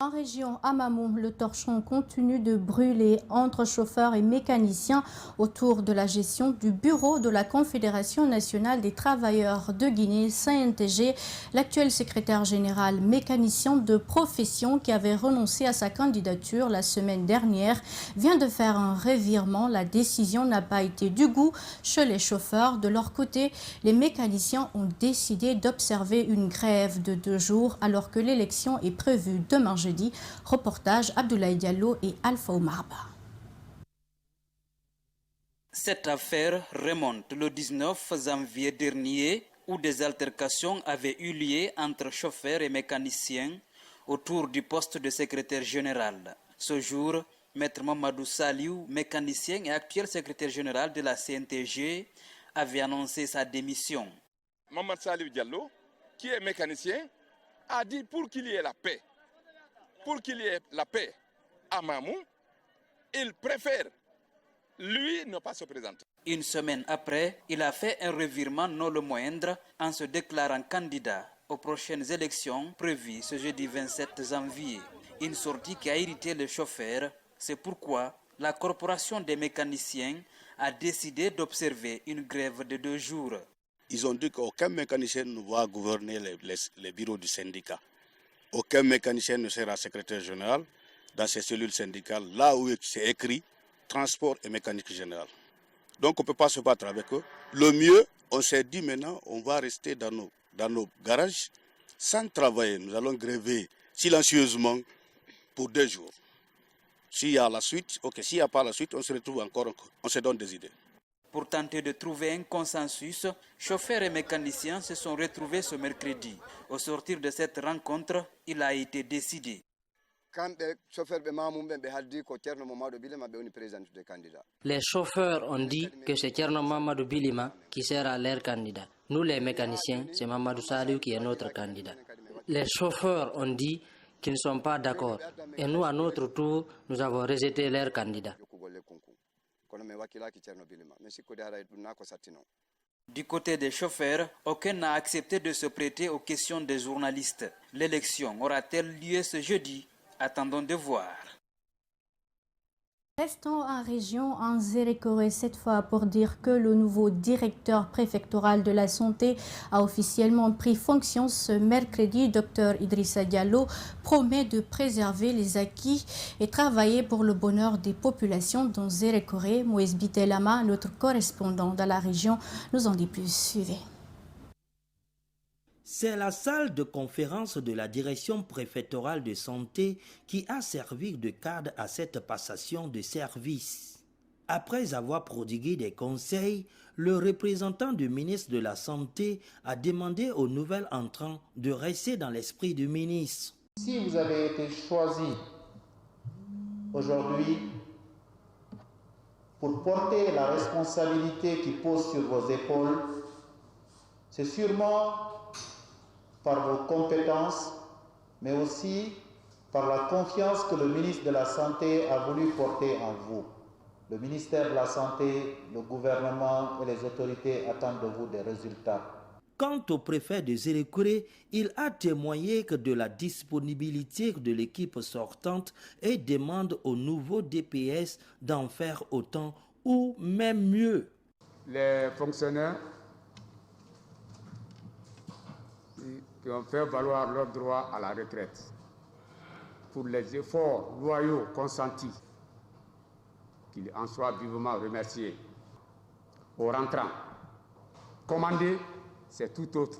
En région Amamou, le torchon continue de brûler entre chauffeurs et mécaniciens autour de la gestion du bureau de la Confédération nationale des travailleurs de Guinée, CNTG. L'actuel secrétaire général mécanicien de profession qui avait renoncé à sa candidature la semaine dernière vient de faire un revirement. La décision n'a pas été du goût chez les chauffeurs. De leur côté, les mécaniciens ont décidé d'observer une grève de 2 jours alors que l'élection est prévue demain jeudi. Reportage Abdoulaye Diallo et Alpha Omarba. Cette affaire remonte le 19 janvier dernier où des altercations avaient eu lieu entre chauffeurs et mécaniciens autour du poste de secrétaire général. Ce jour, Maître Mamadou Saliou, mécanicien et actuel secrétaire général de la CNTG, avait annoncé sa démission. Mamadou Saliou Diallo, qui est mécanicien, a dit pour qu'il y ait la paix. Pour qu'il y ait la paix à Mamou, il préfère, lui, ne pas se présenter. Une semaine après, il a fait un revirement non le moindre en se déclarant candidat aux prochaines élections prévues ce jeudi 27 janvier. Une sortie qui a irrité les chauffeurs. C'est pourquoi la corporation des mécaniciens a décidé d'observer une grève de 2 jours. Ils ont dit qu'aucun mécanicien ne va gouverner les bureaux du syndicat. Aucun mécanicien ne sera secrétaire général dans ces cellules syndicales, là où c'est écrit transport et mécanique générale. Donc on ne peut pas se battre avec eux. Le mieux, on s'est dit maintenant, on va rester dans nos garages sans travailler. Nous allons gréver silencieusement pour 2 jours. S'il y a la suite, ok. S'il n'y a pas la suite, on se retrouve encore, on se donne des idées. Pour tenter de trouver un consensus, chauffeurs et mécaniciens se sont retrouvés ce mercredi. Au sortir de cette rencontre, il a été décidé. Les chauffeurs ont dit que c'est Thierno Mamadou Bilima qui sera leur candidat. Nous les mécaniciens, c'est Mamadou Saliou qui est notre candidat. Les chauffeurs ont dit qu'ils ne sont pas d'accord. Et nous, à notre tour, nous avons rejeté leur candidat. Du côté des chauffeurs, aucun n'a accepté de se prêter aux questions des journalistes. L'élection aura-t-elle lieu ce jeudi? Attendons de voir. Restons en région en Zérékoré cette fois pour dire que le nouveau directeur préfectoral de la santé a officiellement pris fonction ce mercredi. Dr Idrissa Diallo promet de préserver les acquis et travailler pour le bonheur des populations dans Zérékoré. Moïse Bitelama, notre correspondant dans la région, nous en dit plus. Suivez. C'est la salle de conférence de la direction préfectorale de santé qui a servi de cadre à cette passation de service. Après avoir prodigué des conseils, le représentant du ministre de la Santé a demandé aux nouvelles entrants de rester dans l'esprit du ministre. Si vous avez été choisi aujourd'hui pour porter la responsabilité qui pose sur vos épaules, c'est sûrement par vos compétences, mais aussi par la confiance que le ministre de la Santé a voulu porter en vous. Le ministère de la Santé, le gouvernement et les autorités attendent de vous des résultats. Quant au préfet de Zérékoré, il a témoigné de la disponibilité de l'équipe sortante et demande au nouveau DPS d'en faire autant ou même mieux. Les fonctionnaires qui ont fait valoir leur droit à la retraite pour les efforts loyaux consentis, qu'ils en soient vivement remerciés. Au rentrant, commander, c'est tout autre.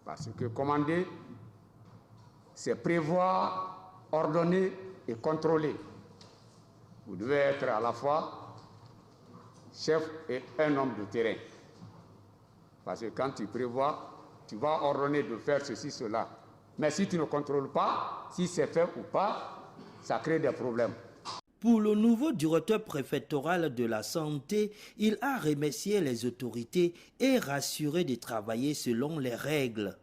Parce que commander, c'est prévoir, ordonner et contrôler. Vous devez être à la fois chef et un homme de terrain. Parce que quand tu prévois, tu vas ordonner de faire ceci, cela. Mais si tu ne contrôles pas, si c'est fait ou pas, ça crée des problèmes. Pour le nouveau directeur préfectoral de la santé, il a remercié les autorités et rassuré de travailler selon les règles.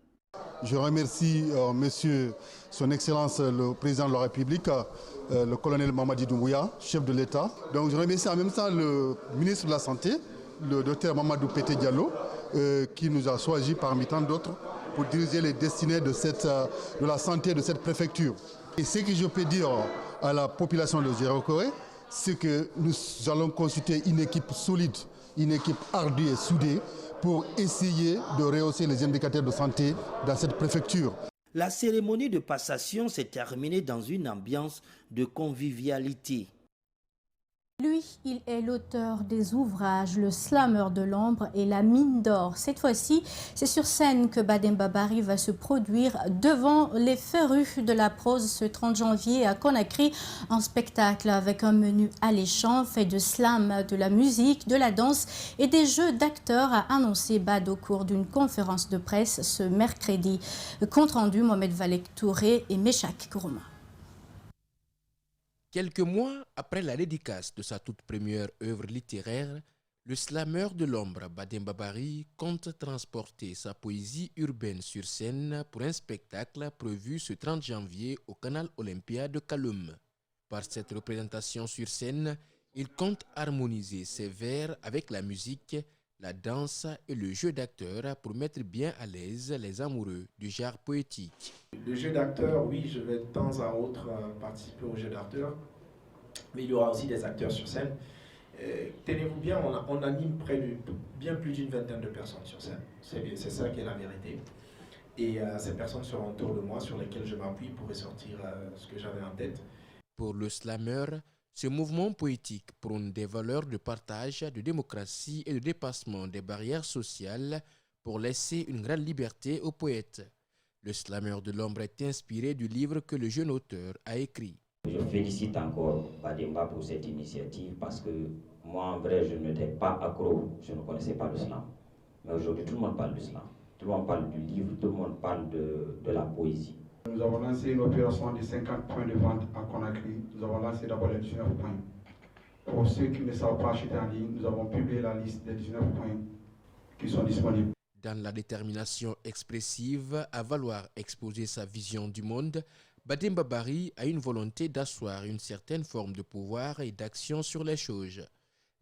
Je remercie monsieur, son Excellence le Président de la République, le colonel Mamadi Doumbouya, chef de l'État. Donc je remercie en même temps le ministre de la Santé, le docteur Mamadou Pété Diallo, qui nous a choisi parmi tant d'autres pour diriger les destinées de la santé de cette préfecture. Et ce que je peux dire à la population de Djéréo-Kaoré, c'est que nous allons consulter une équipe solide, une équipe ardue et soudée pour essayer de rehausser les indicateurs de santé dans cette préfecture. La cérémonie de passation s'est terminée dans une ambiance de convivialité. Lui, il est l'auteur des ouvrages Le Slameur de l'ombre et La mine d'or. Cette fois-ci, c'est sur scène que Bademba Barry va se produire devant les férus de la prose ce 30 janvier à Conakry, en spectacle avec un menu alléchant fait de slam, de la musique, de la danse et des jeux d'acteurs, a annoncé Bad au cours d'une conférence de presse ce mercredi. Compte rendu, Mohamed Valek Touré et Meshak Kourouma. Quelques mois après la dédicace de sa toute première œuvre littéraire, le slameur de l'ombre Bademba Barry compte transporter sa poésie urbaine sur scène pour un spectacle prévu ce 30 janvier au Canal Olympia de Kaloum. Par cette représentation sur scène, il compte harmoniser ses vers avec la musique, la danse et le jeu d'acteur pour mettre bien à l'aise les amoureux du genre poétique. Le jeu d'acteur, oui, je vais de temps à autre participer au jeu d'acteur, mais il y aura aussi des acteurs sur scène. Tenez-vous bien, on anime bien plus d'une vingtaine de personnes sur scène. C'est ça qui est la vérité. Et ces personnes seront autour de moi sur lesquelles je m'appuie pour ressortir ce que j'avais en tête. Pour le slameur, ce mouvement poétique prône des valeurs de partage, de démocratie et de dépassement des barrières sociales pour laisser une grande liberté aux poètes. Le slameur de l'ombre est inspiré du livre que le jeune auteur a écrit. Je félicite encore Bademba pour cette initiative parce que moi, en vrai, je n'étais pas accro, je ne connaissais pas le slam. Mais aujourd'hui, tout le monde parle du slam. Tout le monde parle du livre, tout le monde parle de la poésie. Nous avons lancé une opération de 50 points de vente à Conakry. Nous avons lancé d'abord les 19 points. Pour ceux qui ne savent pas acheter en ligne, nous avons publié la liste des 19 points qui sont disponibles. Dans la détermination expressive à vouloir exposer sa vision du monde, Bademba Barry a une volonté d'asseoir une certaine forme de pouvoir et d'action sur les choses.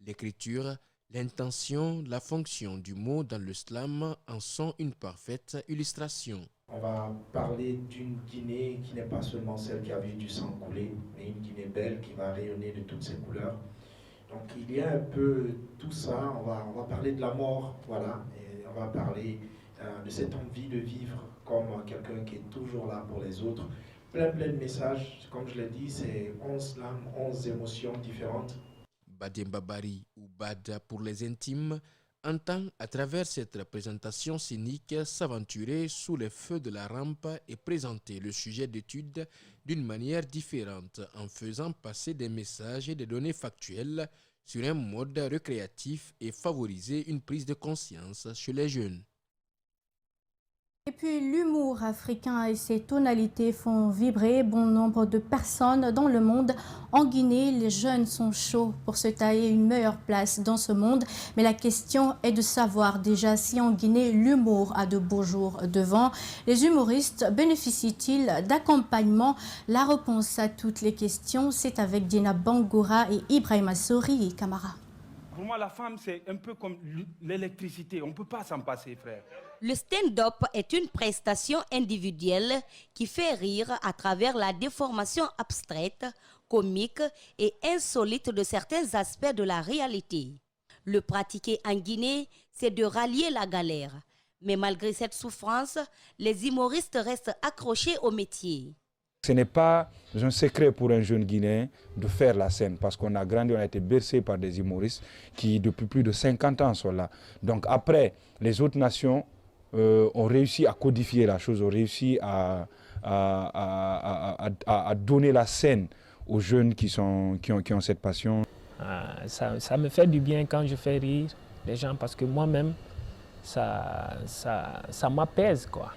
L'écriture, l'intention, la fonction du mot dans le slam en sont une parfaite illustration. On va parler d'une Guinée qui n'est pas seulement celle qui a vu du sang couler, mais une Guinée belle qui va rayonner de toutes ses couleurs. Donc il y a un peu tout ça, on va parler de la mort, voilà, et on va parler de cette envie de vivre comme quelqu'un qui est toujours là pour les autres. Plein de messages, comme je l'ai dit, c'est 11 slams, 11 émotions différentes. Bademba Barry, ou Bad pour les intimes, entend à travers cette présentation scénique s'aventurer sous les feux de la rampe et présenter le sujet d'étude d'une manière différente en faisant passer des messages et des données factuelles sur un mode récréatif et favoriser une prise de conscience chez les jeunes. Et puis l'humour africain et ses tonalités font vibrer bon nombre de personnes dans le monde. En Guinée, les jeunes sont chauds pour se tailler une meilleure place dans ce monde. Mais la question est de savoir déjà si en Guinée, l'humour a de beaux jours devant. Les humoristes bénéficient-ils d'accompagnement? La réponse à toutes les questions, c'est avec Dina Bangoura et Ibrahima Sori et Camara. Pour moi, la femme, c'est un peu comme l'électricité. On ne peut pas s'en passer, frère. Le stand-up est une prestation individuelle qui fait rire à travers la déformation abstraite, comique et insolite de certains aspects de la réalité. Le pratiquer en Guinée, c'est de rallier la galère. Mais malgré cette souffrance, les humoristes restent accrochés au métier. Ce n'est pas un secret pour un jeune Guinéen de faire la scène parce qu'on a grandi, on a été bercé par des humoristes qui depuis plus de 50 ans sont là. Donc après, les autres nations ont réussi à codifier la chose, ont réussi à donner la scène aux jeunes qui ont cette passion. Ça me fait du bien quand je fais rire les gens parce que moi-même, ça m'apaise, quoi.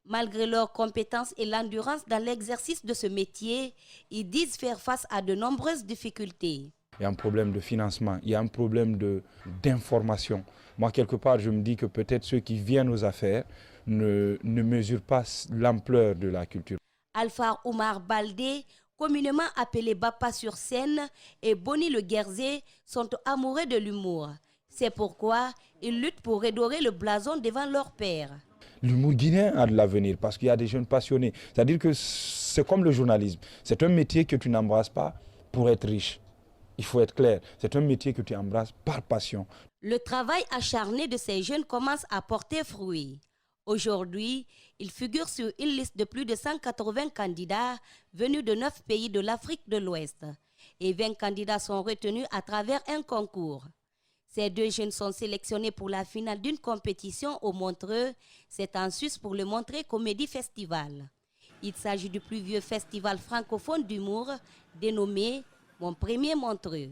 Malgré leurs compétences et l'endurance dans l'exercice de ce métier, ils disent faire face à de nombreuses difficultés. Il y a un problème de financement, il y a un problème d'information. Moi, quelque part, je me dis que peut-être ceux qui viennent aux affaires ne mesurent pas l'ampleur de la culture. Alpha Oumar Baldé, communément appelé Bapa sur scène, et Bonnie Le Guerzé sont amoureux de l'humour. C'est pourquoi ils luttent pour redorer le blason devant leur père. l'humour guinéen a de l'avenir parce qu'il y a des jeunes passionnés. C'est-à-dire que c'est comme le journalisme. C'est un métier que tu n'embrasses pas pour être riche. Il faut être clair. C'est un métier que tu embrasses par passion. Le travail acharné de ces jeunes commence à porter fruit. Aujourd'hui, ils figurent sur une liste de plus de 180 candidats venus de 9 pays de l'Afrique de l'Ouest. Et 20 candidats sont retenus à travers un concours. Ces 2 jeunes sont sélectionnés pour la finale d'une compétition au Montreux. C'est en Suisse pour le Montreux Comedy Festival. Il s'agit du plus vieux festival francophone d'humour dénommé Mon Premier Montreux.